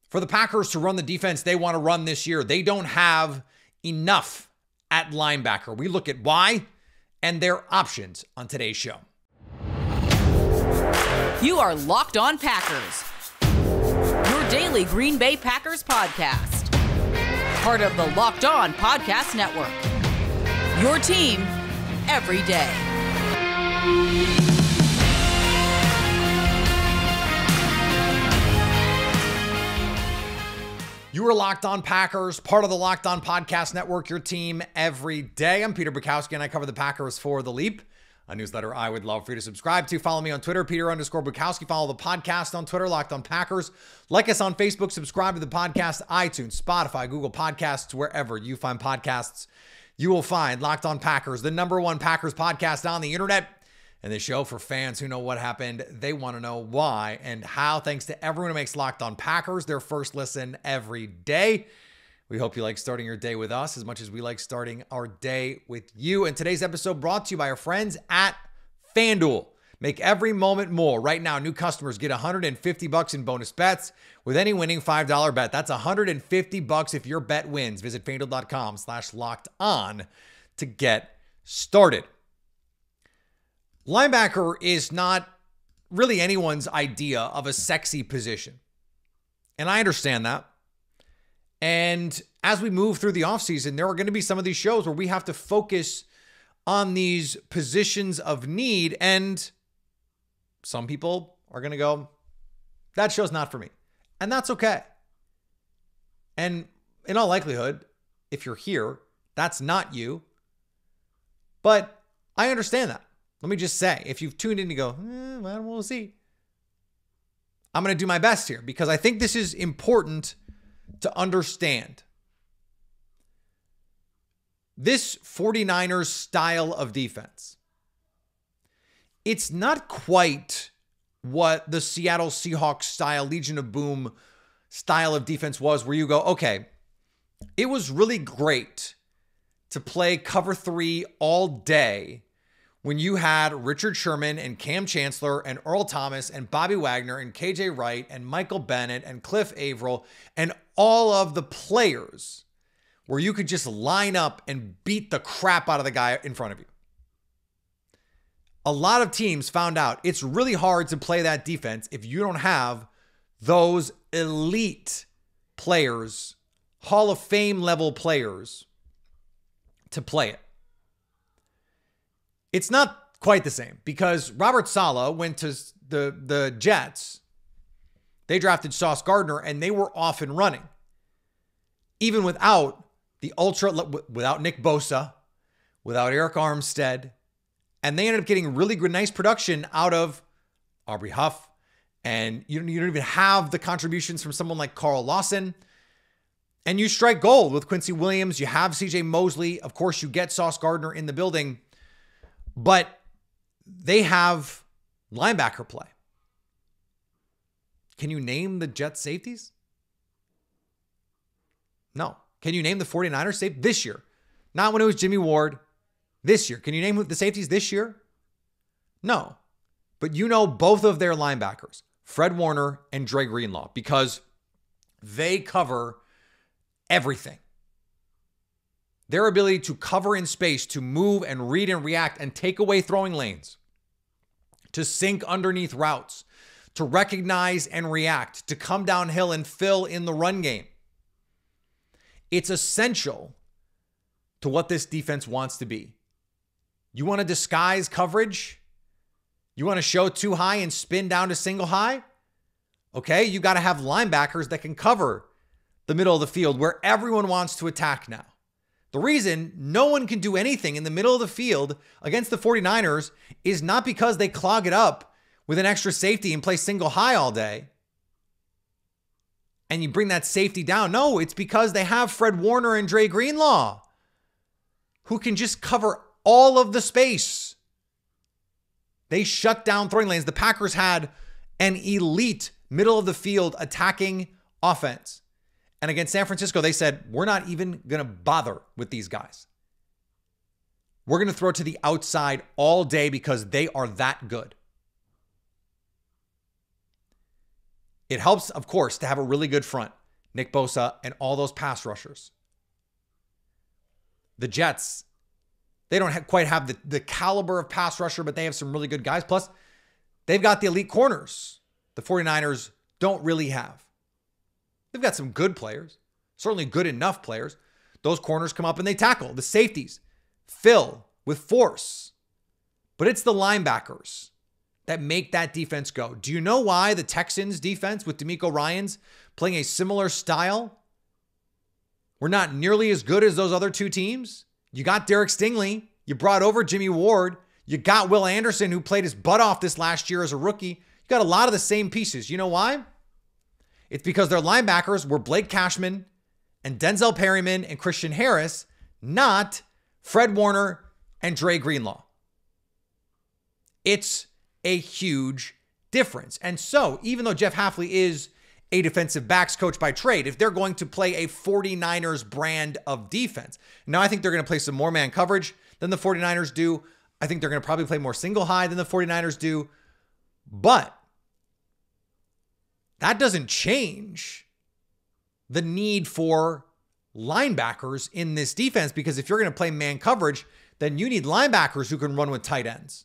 for the Packers to run the defense they want to run this year. They don't have enough at linebacker. We look at why and their options on today's show. You are Locked On Packers, your daily Green Bay Packers podcast. Part of the Locked On Podcast Network, your team every day. You are Locked On Packers, part of the Locked On Podcast Network, your team every day. I'm Peter Bukowski, and I cover the Packers for The Leap, a newsletter I would love for you to subscribe to. Follow me on Twitter, Peter_Bukowski. Follow the podcast on Twitter, Locked On Packers. Like us on Facebook, subscribe to the podcast, iTunes, Spotify, Google Podcasts, wherever you find podcasts. You will find Locked On Packers, the #1 Packers podcast on the internet. And the show for fans who know what happened. They want to know why and how. Thanks to everyone who makes Locked On Packers their first listen every day. We hope you like starting your day with us as much as we like starting our day with you. And today's episode brought to you by our friends at FanDuel. Make every moment more. Right now, new customers get $150 in bonus bets with any winning $5 bet. That's $150 if your bet wins. Visit FanDuel.com/lockedon to get started. Linebacker is not really anyone's idea of a sexy position. And I understand that. And as we move through the offseason, there are going to be some of these shows where we have to focus on these positions of need. And some people are going to go, that show's not for me. And that's okay. And in all likelihood, if you're here, that's not you. But I understand that. Let me just say, if you've tuned in to go, well, we'll see. I'm going to do my best here because I think this is important to understand. This 49ers style of defense, it's not quite what the Seattle Seahawks style, Legion of Boom style of defense was, where you go, okay, it was really great to play cover 3 all day when you had Richard Sherman and Cam Chancellor and Earl Thomas and Bobby Wagner and KJ Wright and Michael Bennett and Cliff Averill and all of the players where you could just line up and beat the crap out of the guy in front of you. A lot of teams found out it's really hard to play that defense if you don't have those elite players, Hall of Fame level players to play it. It's not quite the same because Robert Saleh went to the Jets. They drafted Sauce Gardner and they were off and running. Even without without Nick Bosa, without Eric Armstead. And they ended up getting really good, nice production out of Aubrey Huff. And you don't even have the contributions from someone like Carl Lawson. And you strike gold with Quincy Williams. You have CJ Mosley. Of course, you get Sauce Gardner in the building. But they have linebacker play. Can you name the Jets safeties? No. Can you name the 49ers safety this year? Not when it was Jimmy Ward. This year. Can you name the safeties this year? No. But you know both of their linebackers, Fred Warner and Dre Greenlaw, because they cover everything. Their ability to cover in space, to move and read and react and take away throwing lanes, to sink underneath routes, to recognize and react, to come downhill and fill in the run game. It's essential to what this defense wants to be. You want to disguise coverage? You want to show too high and spin down to single high? Okay, you got to have linebackers that can cover the middle of the field where everyone wants to attack now. The reason no one can do anything in the middle of the field against the 49ers is not because they clog it up with an extra safety and play single high all day and you bring that safety down. No, it's because they have Fred Warner and Dre Greenlaw who can just cover all of the space. They shut down throwing lanes. The Packers had an elite middle of the field attacking offense. And against San Francisco, they said, we're not even going to bother with these guys. We're going to throw to the outside all day because they are that good. It helps, of course, to have a really good front. Nick Bosa and all those pass rushers. The Jets, they don't quite have the caliber of pass rusher, but they have some really good guys. Plus, they've got the elite corners the 49ers don't really have. They've got some good players, certainly good enough players. Those corners come up and they tackle. The safeties fill with force. But it's the linebackers that make that defense go. Do you know why the Texans defense with DeMeco Ryans playing a similar style were not nearly as good as those other two teams? You got Derek Stingley. You brought over Jimmy Ward. You got Will Anderson, who played his butt off this last year as a rookie. You got a lot of the same pieces. You know why? It's because their linebackers were Blake Cashman and Denzel Perryman and Christian Harris, not Fred Warner and Dre Greenlaw. It's a huge difference. And so, even though Jeff Hafley is a defensive backs coach by trade, if they're going to play a 49ers brand of defense, now I think they're going to play some more man coverage than the 49ers do. I think they're going to probably play more single high than the 49ers do. But that doesn't change the need for linebackers in this defense, because if you're going to play man coverage, then you need linebackers who can run with tight ends.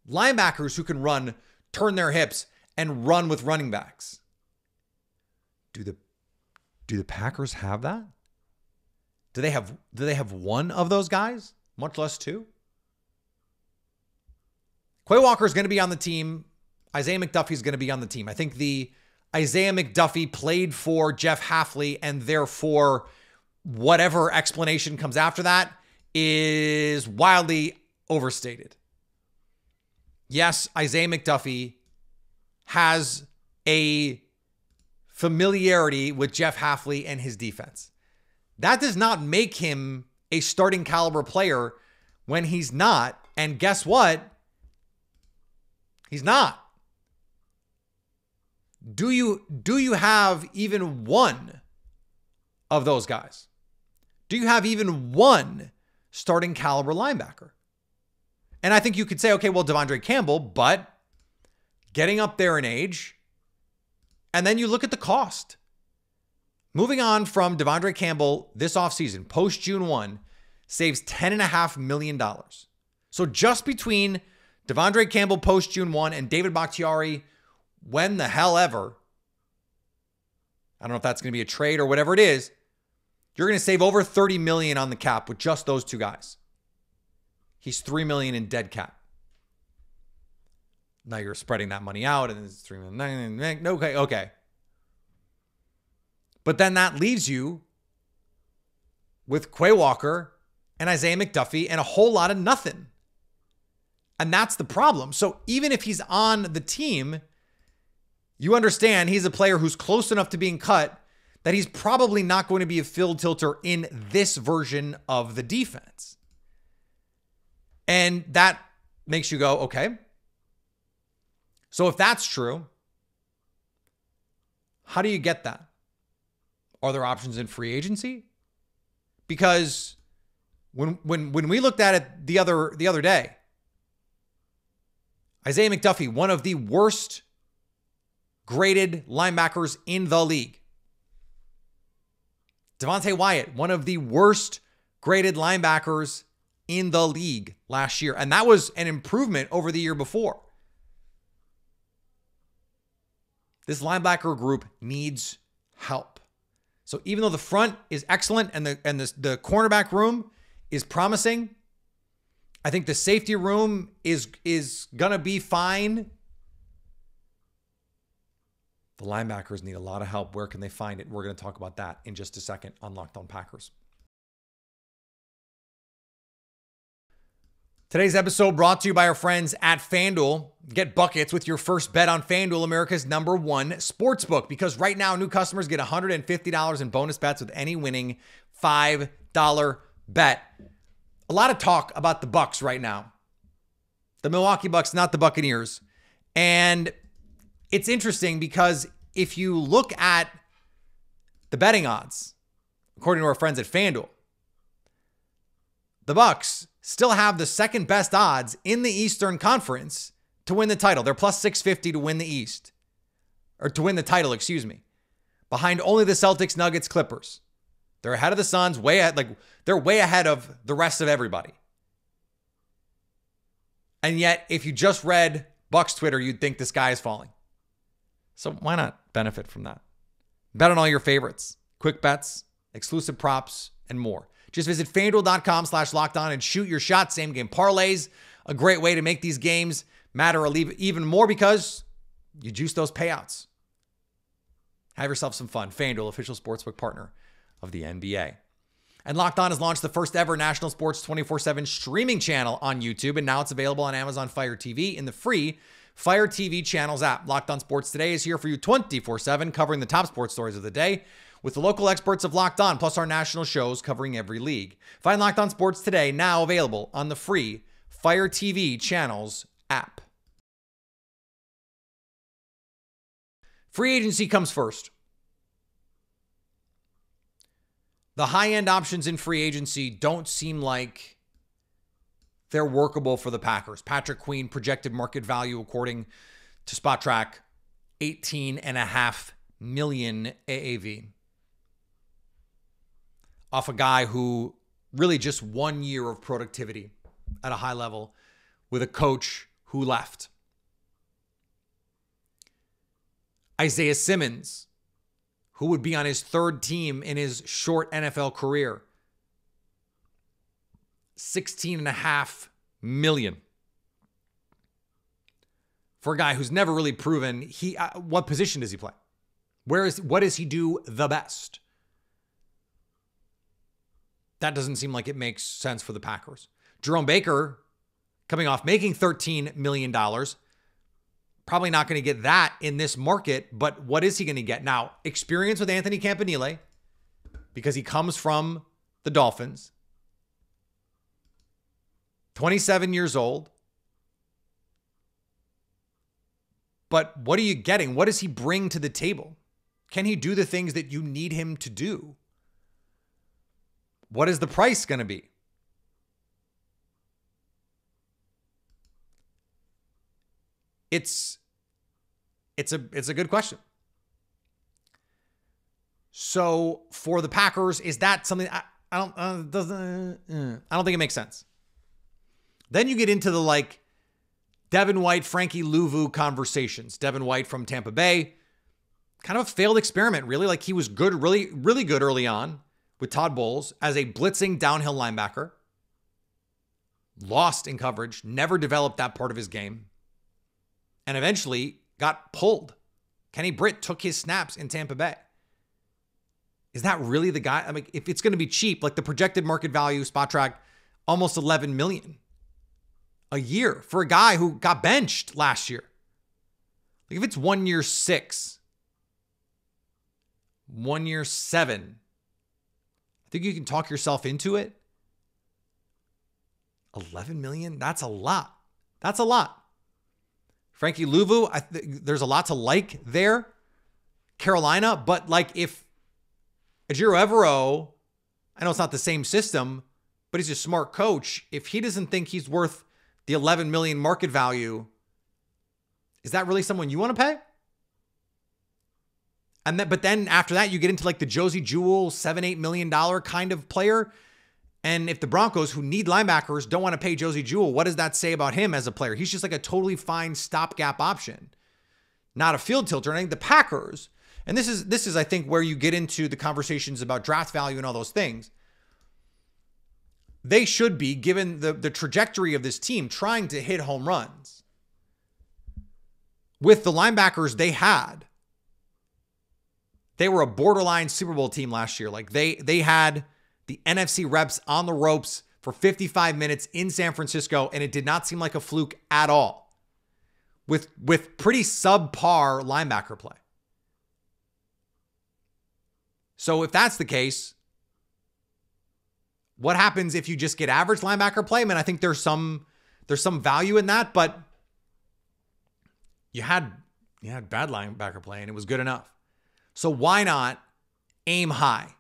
Linebackers who can run, turn their hips, and run with running backs. Do the Packers have that? Do they have one of those guys, much less two? Quay Walker is going to be on the team. Isaiah McDuffie is going to be on the team. I think the Isaiah McDuffie played for Jeff Hafley, and therefore whatever explanation comes after that is wildly overstated. Yes, Isaiah McDuffie has a familiarity with Jeff Hafley and his defense. That does not make him a starting caliber player when he's not. And guess what? He's not. Do you have even one of those guys? Do you have even one starting caliber linebacker? And I think you could say, okay, well, Devondre Campbell, but getting up there in age, and then you look at the cost. Moving on from Devondre Campbell this offseason, post June 1, saves $10.5 million. So just between Devondre Campbell post June 1 and David Bakhtiari, when the hell ever, I don't know if that's going to be a trade or whatever it is, you're going to save over $30 million on the cap with just those two guys. He's $3 million in dead cap. Now you're spreading that money out, and it's $3 million. Okay. But then that leaves you with Quay Walker and Isaiah McDuffie and a whole lot of nothing. And that's the problem. So even if he's on the team, you understand he's a player who's close enough to being cut that he's probably not going to be a field tilter in this version of the defense. And that makes you go, okay. So if that's true, how do you get that? Are there options in free agency? Because when we looked at it the other day, Isaiah McDuffie, one of the worst graded linebackers in the league. Devontae Wyatt, one of the worst graded linebackers in the league last year. And that was an improvement over the year before. This linebacker group needs help. So even though the front is excellent and the cornerback room is promising, I think the safety room is going to be fine. The linebackers need a lot of help. Where can they find it? We're going to talk about that in just a second on Locked On Packers. Today's episode brought to you by our friends at FanDuel. Get buckets with your first bet on FanDuel, America's #1 sportsbook, because right now new customers get $150 in bonus bets with any winning $5 bet. A lot of talk about the Bucs right now. The Milwaukee Bucks, not the Buccaneers. And it's interesting because if you look at the betting odds, according to our friends at FanDuel, the Bucs still have the second best odds in the Eastern Conference to win the title. They're plus 650 to win the East. or to win the title, excuse me. Behind only the Celtics, Nuggets, Clippers. They're ahead of the Suns, they're way ahead of the rest of everybody. And yet, if you just read Bucks Twitter, you'd think the sky is falling. So why not benefit from that? Bet on all your favorites, quick bets, exclusive props, and more. Just visit FanDuel.com/lockedon and shoot your shot. Same game parlays, a great way to make these games matter even more because you juice those payouts. Have yourself some fun. FanDuel, official sportsbook partner of the NBA. And Locked On has launched the first ever national sports 24/7 streaming channel on YouTube, and now it's available on Amazon Fire TV in the free Fire TV channels app. Locked On Sports Today is here for you 24/7, covering the top sports stories of the day with the local experts of Locked On, plus our national shows covering every league. Find Locked On Sports Today now available on the free Fire TV channels app. Free agency comes first. The high-end options in free agency don't seem like they're workable for the Packers. Patrick Queen, projected market value according to Spot Track, $18.5 million AAV. Off a guy who really just 1 year of productivity at a high level with a coach who left. Isaiah Simmons, who would be on his third team in his short NFL career. $16.5 million. For a guy who's never really proven what position does he play? What does he do the best? That doesn't seem like it makes sense for the Packers. Jerome Baker, coming off making $13 million, probably not going to get that in this market, but what is he going to get? Now, experience with Anthony Campanile, because he comes from the Dolphins. 27 years old. But what are you getting? What does he bring to the table? Can he do the things that you need him to do? What is the price going to be? It's a good question. So for the Packers, is that something I don't think it makes sense. Then you get into the Devin White, Frankie Louvu conversations. Devin White from Tampa Bay, kind of a failed experiment, really. He was good, really, really good early on with Todd Bowles as a blitzing downhill linebacker. Lost in coverage, never developed that part of his game. And eventually got pulled. Kenny Britt took his snaps in Tampa Bay. Is that really the guy? If it's going to be cheap, the projected market value, Spot Track, almost $11 million a year for a guy who got benched last year. If it's 1 year 6, 1 year 7, I think you can talk yourself into it. 11 million? That's a lot. That's a lot. Frankie Louvu, there's a lot to like there. Carolina, but if Ejiro Evero, I know it's not the same system, but he's a smart coach. If he doesn't think he's worth the 11 million market value, is that really someone you want to pay? But then after that, you get into the Josie Jewell, $7-8 million kind of player. And if the Broncos, who need linebackers, don't want to pay Josie Jewell, what does that say about him as a player? He's just a totally fine stopgap option, not a field tilter. And I think the Packers, and this is I think where you get into the conversations about draft value and all those things. They should be, given the trajectory of this team, trying to hit home runs. With the linebackers they had, they were a borderline Super Bowl team last year. They had the NFC reps on the ropes for 55 minutes in San Francisco, and it did not seem like a fluke at all. With pretty subpar linebacker play. So if that's the case, what happens if you just get average linebacker play? I think there's some value in that, but you had bad linebacker play and it was good enough. So why not aim high?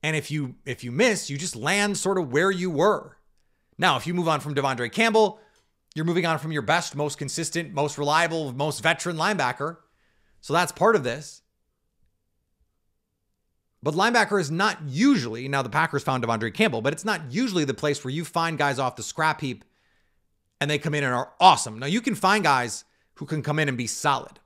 And if you miss, you just land sort of where you were. Now, if you move on from Devondre Campbell, you're moving on from your best, most consistent, most reliable, most veteran linebacker. So that's part of this. But linebacker is not usually, now the Packers found Devondre Campbell, but it's not usually the place where you find guys off the scrap heap and they come in and are awesome. Now you can find guys who can come in and be solid.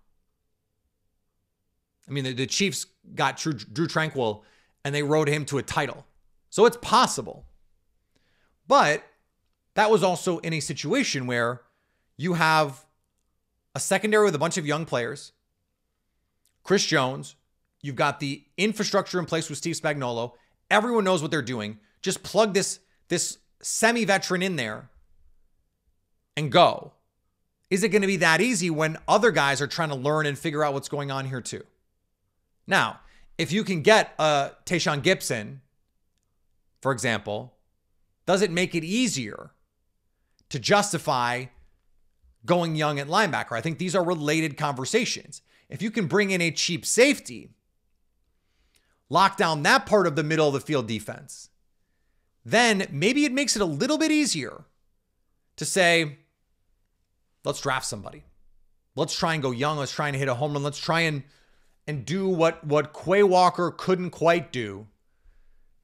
I mean, the Chiefs got Drew Tranquill and they rode him to a title. So it's possible. But that was also in a situation where you have a secondary with a bunch of young players. Chris Jones, you've got the infrastructure in place with Steve Spagnuolo. Everyone knows what they're doing. Just plug this semi-veteran in there and go. Is it going to be that easy when other guys are trying to learn and figure out what's going on here too? Now, if you can get Tayshaun Gibson, for example, does it make it easier to justify going young at linebacker? I think these are related conversations. If you can bring in a cheap safety, lock down that part of the middle of the field defense, then maybe it makes it a little bit easier to say, let's draft somebody. Let's try and go young. Let's try and hit a home run. Let's try and do what Quay Walker couldn't quite do.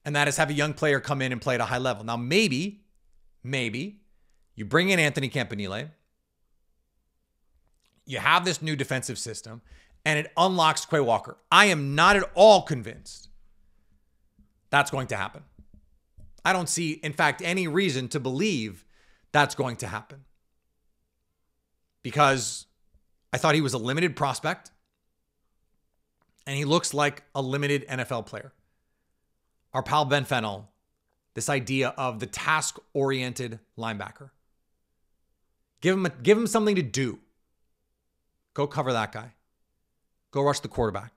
And that is have a young player come in and play at a high level. Now, maybe you bring in Anthony Campanile. You have this new defensive system and it unlocks Quay Walker. I am not at all convinced that's going to happen. I don't see, in fact, any reason to believe that's going to happen. Because I thought he was a limited prospect and he looks like a limited NFL player. Our pal Ben Fennell, this idea of the task-oriented linebacker. Give him something to do. Go cover that guy. Go rush the quarterback.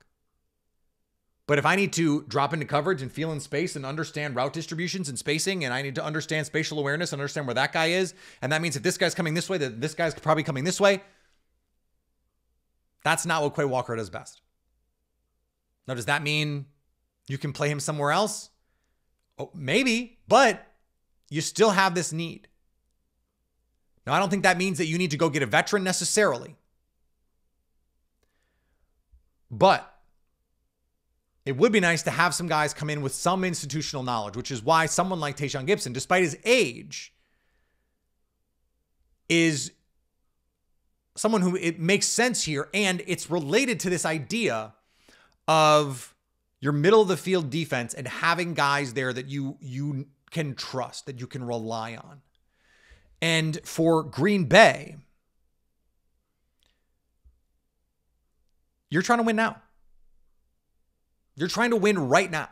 But if I need to drop into coverage and feel in space and understand route distributions and spacing, and I need to understand spatial awareness and understand where that guy is, and that means if this guy's coming this way, that this guy's probably coming this way, that's not what Quay Walker does best. Now, does that mean you can play him somewhere else? Oh, maybe, but you still have this need. Now, I don't think that means that you need to go get a veteran necessarily. But it would be nice to have some guys come in with some institutional knowledge, which is why someone like Tayshaun Gibson, despite his age, is someone who it makes sense here. And it's related to this idea of your middle of the field defense and having guys there that you can trust, that you can rely on. And for Green Bay, you're trying to win now. You're trying to win right now.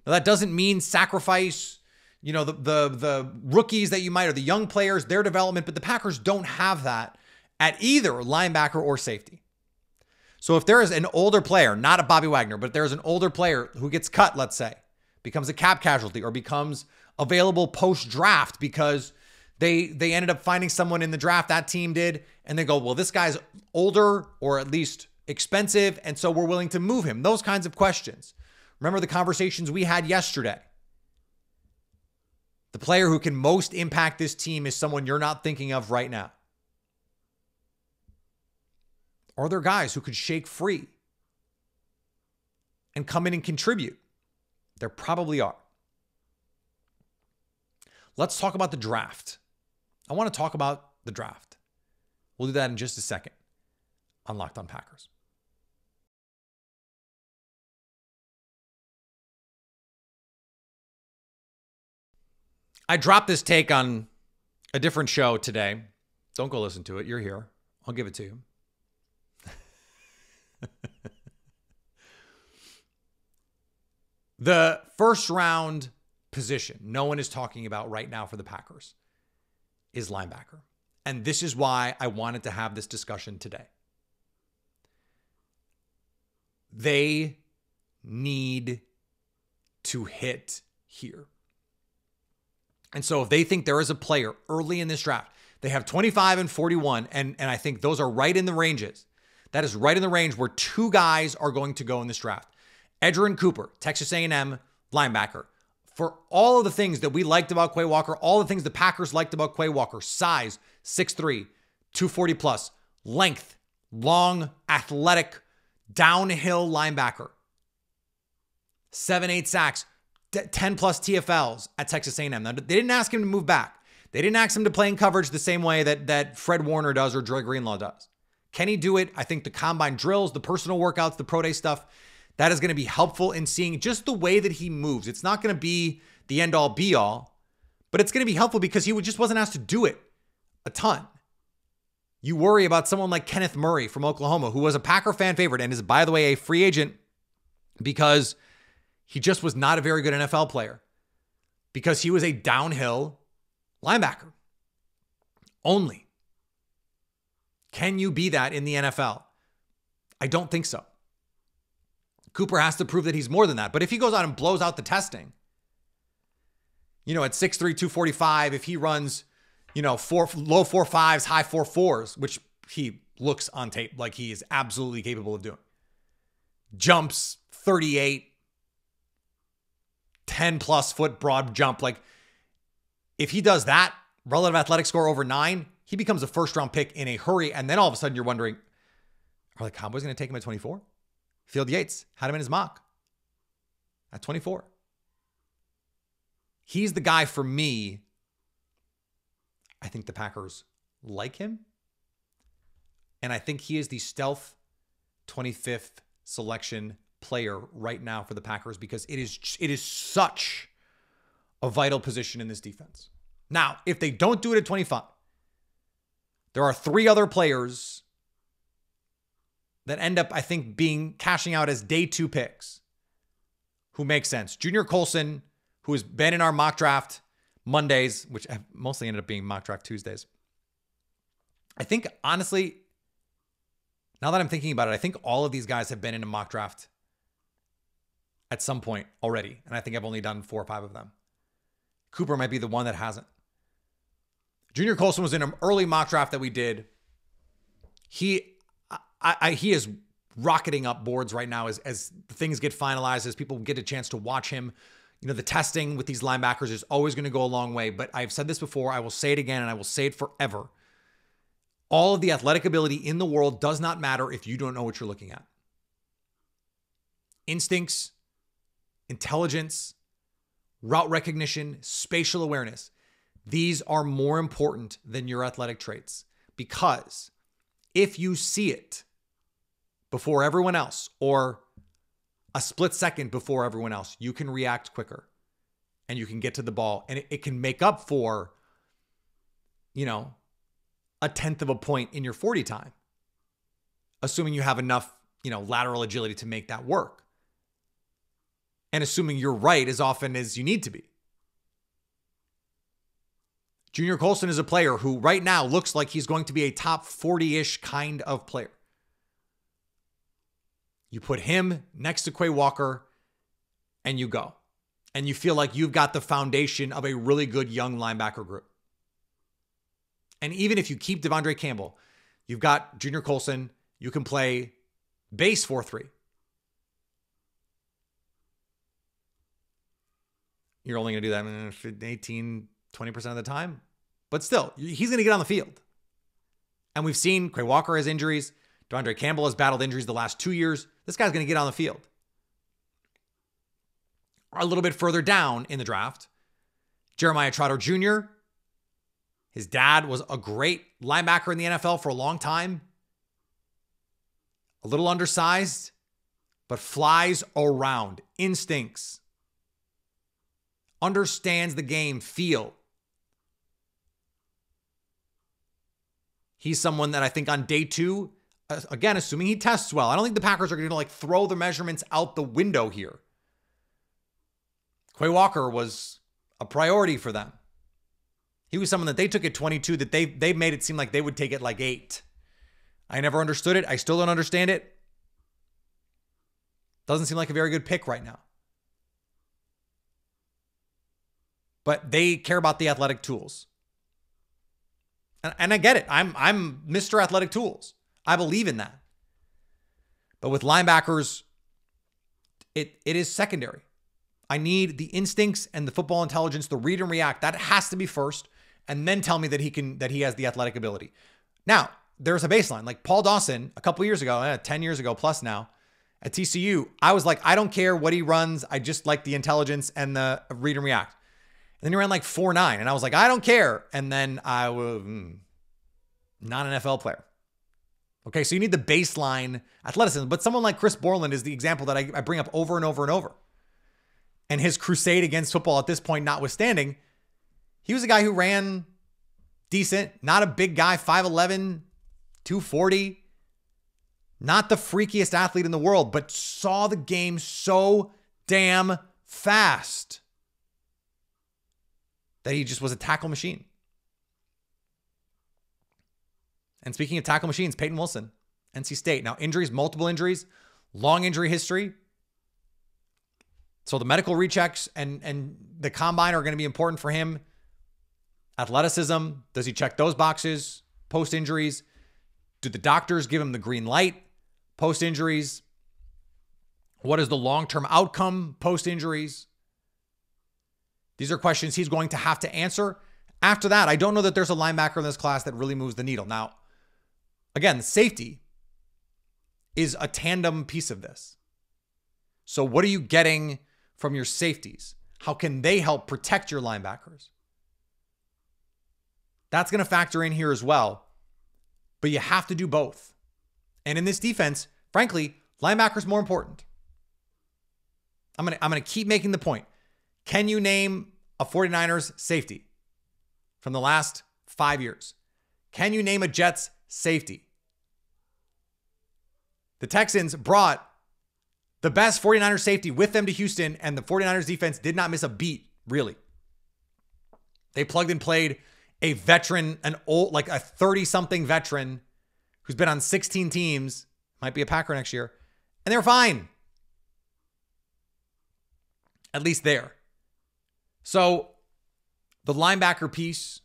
Now, that doesn't mean sacrifice, the rookies that you might, or the young players, their development, but the Packers don't have that at either linebacker or safety. So if there is an older player, not a Bobby Wagner, but there's an older player who gets cut, let's say, becomes a cap casualty or becomes available post-draft because they ended up finding someone in the draft, that team did, and they go, well, this guy's older or at least expensive, and so we're willing to move him. Those kinds of questions. Remember the conversations we had yesterday. The player who can most impact this team is someone you're not thinking of right now. Are there guys who could shake free and come in and contribute? There probably are. Let's talk about the draft. I want to talk about the draft. We'll do that in just a second on Locked On Packers. I dropped this take on a different show today. Don't go listen to it. You're here. I'll give it to you. The first round position no one is talking about right now for the Packers is linebacker. And this is why I wanted to have this discussion today. They need to hit here. And so if they think there is a player early in this draft, they have 25 and 41, and I think those are right in the ranges. That is right in the range where two guys are going to go in this draft. Edan Cooper, Texas A&M linebacker. For all of the things that we liked about Quay Walker, all the things the Packers liked about Quay Walker, size, 6'3", 240 plus, length, long, athletic, downhill linebacker. 7-8 sacks, 10 plus TFLs at Texas A&M. Now, they didn't ask him to move back. They didn't ask him to play in coverage the same way that Fred Warner does or Dre Greenlaw does. Can he do it? I think the combine drills, the personal workouts, the pro day stuff, that is going to be helpful in seeing just the way that he moves. It's not going to be the end all be all, but it's going to be helpful because he just wasn't asked to do it a ton. You worry about someone like Kenneth Murray from Oklahoma, who was a Packer fan favorite and is, by the way, a free agent because he just was not a very good NFL player, because he was a downhill linebacker only. Can you be that in the NFL? I don't think so. Cooper has to prove that he's more than that. But if he goes out and blows out the testing, at 6'3", 245, if he runs, low 4.5s, high 4.4s, which he looks on tape like he is absolutely capable of doing. Jumps 38, 10 plus foot broad jump. Like, if he does that, relative athletic score over 9, he becomes a first round pick in a hurry. And then all of a sudden you're wondering, are the Cowboys going to take him at 24? Field Yates had him in his mock at 24. He's the guy for me. I think the Packers like him. And I think he is the stealth 25th selection player right now for the Packers, because it is such a vital position in this defense. Now, if they don't do it at 25, there are 3 other players that end up, I think, cashing out as day 2 picks who make sense. Junior Coulson, who has been in our mock draft Mondays, which mostly ended up being mock draft Tuesdays. I think, honestly, now that I'm thinking about it, I think all of these guys have been in a mock draft at some point already. And I think I've only done 4 or 5 of them. Cooper might be the one that hasn't. Junior Coulson was in an early mock draft that we did. He is rocketing up boards right now as things get finalized, as people get a chance to watch him. The testing with these linebackers is always going to go a long way, but I've said this before, I will say it again, and I will say it forever. All of the athletic ability in the world does not matter if you don't know what you're looking at. Instincts, intelligence, route recognition, spatial awareness. These are more important than your athletic traits, because if you see it before everyone else, or a split second before everyone else, you can react quicker and you can get to the ball, and it can make up for, a 1/10 of a point in your 40 time, assuming you have enough, lateral agility to make that work. And assuming you're right as often as you need to be. Junior Coulson is a player who right now looks like he's going to be a top 40-ish kind of player. You put him next to Quay Walker and you go. And you feel like you've got the foundation of a really good young linebacker group. And even if you keep Devondre Campbell, you've got Junior Coulson. You can play base 4-3. You're only going to do that 18, 20% of the time. But still, he's going to get on the field. And we've seen Quay Walker has injuries. Devondre Campbell has battled injuries the last 2 years. This guy's going to get on the field. A little bit further down in the draft, Jeremiah Trotter Jr. His dad was a great linebacker in the NFL for a long time. A little undersized, but flies around. Instincts. Understands the game, feel. He's someone that I think on day 2, again, assuming he tests well, I don't think the Packers are going to throw the measurements out the window here. Quay Walker was a priority for them. He was someone that they took at 22 that they made it seem like they would take at 8. I never understood it. I still don't understand it. Doesn't seem like a very good pick right now. But they care about the athletic tools. And I get it. I'm Mr. Athletic Tools. I believe in that. But with linebackers, it is secondary. I need the instincts and the football intelligence, the read and react. That has to be first. And then tell me that he has the athletic ability. Now, there's a baseline. Like Paul Dawson, a couple years ago, 10 years ago plus now, at TCU, I was like, I don't care what he runs. I just like the intelligence and the read and react. And then he ran like 4.9, and I was like, I don't care. And then I was not an NFL player. Okay, so you need the baseline athleticism. But someone like Chris Borland is the example that I bring up over and over and over. And his crusade against football at this point notwithstanding, he was a guy who ran decent, not a big guy, 5'11", 240. Not the freakiest athlete in the world, but saw the game so damn fast that he just was a tackle machine. And speaking of tackle machines, Peyton Wilson, NC State. Now, injuries, multiple injuries, long injury history. So the medical rechecks and the combine are going to be important for him. Athleticism, does he check those boxes? Post-injuries, do the doctors give him the green light? Post-injuries, what is the long-term outcome post-injuries? These are questions he's going to have to answer. After that, I don't know that there's a linebacker in this class that really moves the needle. Now, again, safety is a tandem piece of this. So what are you getting from your safeties? How can they help protect your linebackers? That's going to factor in here as well. But you have to do both. And in this defense, frankly, linebacker's more important. I'm going to keep making the point. Can you name a 49ers safety from the last 5 years? Can you name a Jets safety? The Texans brought the best 49ers safety with them to Houston, and the 49ers defense did not miss a beat, really. They plugged and played a veteran, an old, like a 30-something veteran who's been on 16 teams, might be a Packer next year, and they're fine. At least there. So the linebacker piece,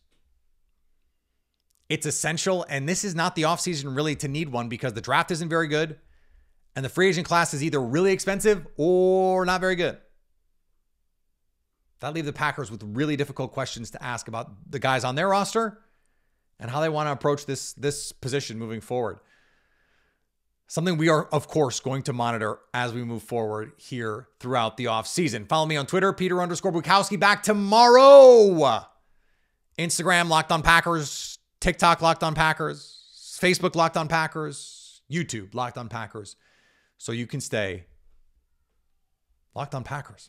it's essential, and this is not the offseason really to need one because the draft isn't very good, and the free agent class is either really expensive or not very good. That leaves the Packers with really difficult questions to ask about the guys on their roster and how they want to approach this position moving forward. Something we are, of course, going to monitor as we move forward here throughout the offseason. Follow me on Twitter, Peter_Bukowski. Back tomorrow. Instagram, Locked On Packers. TikTok, Locked On Packers. Facebook, Locked On Packers. YouTube, Locked On Packers. So you can stay Locked On Packers.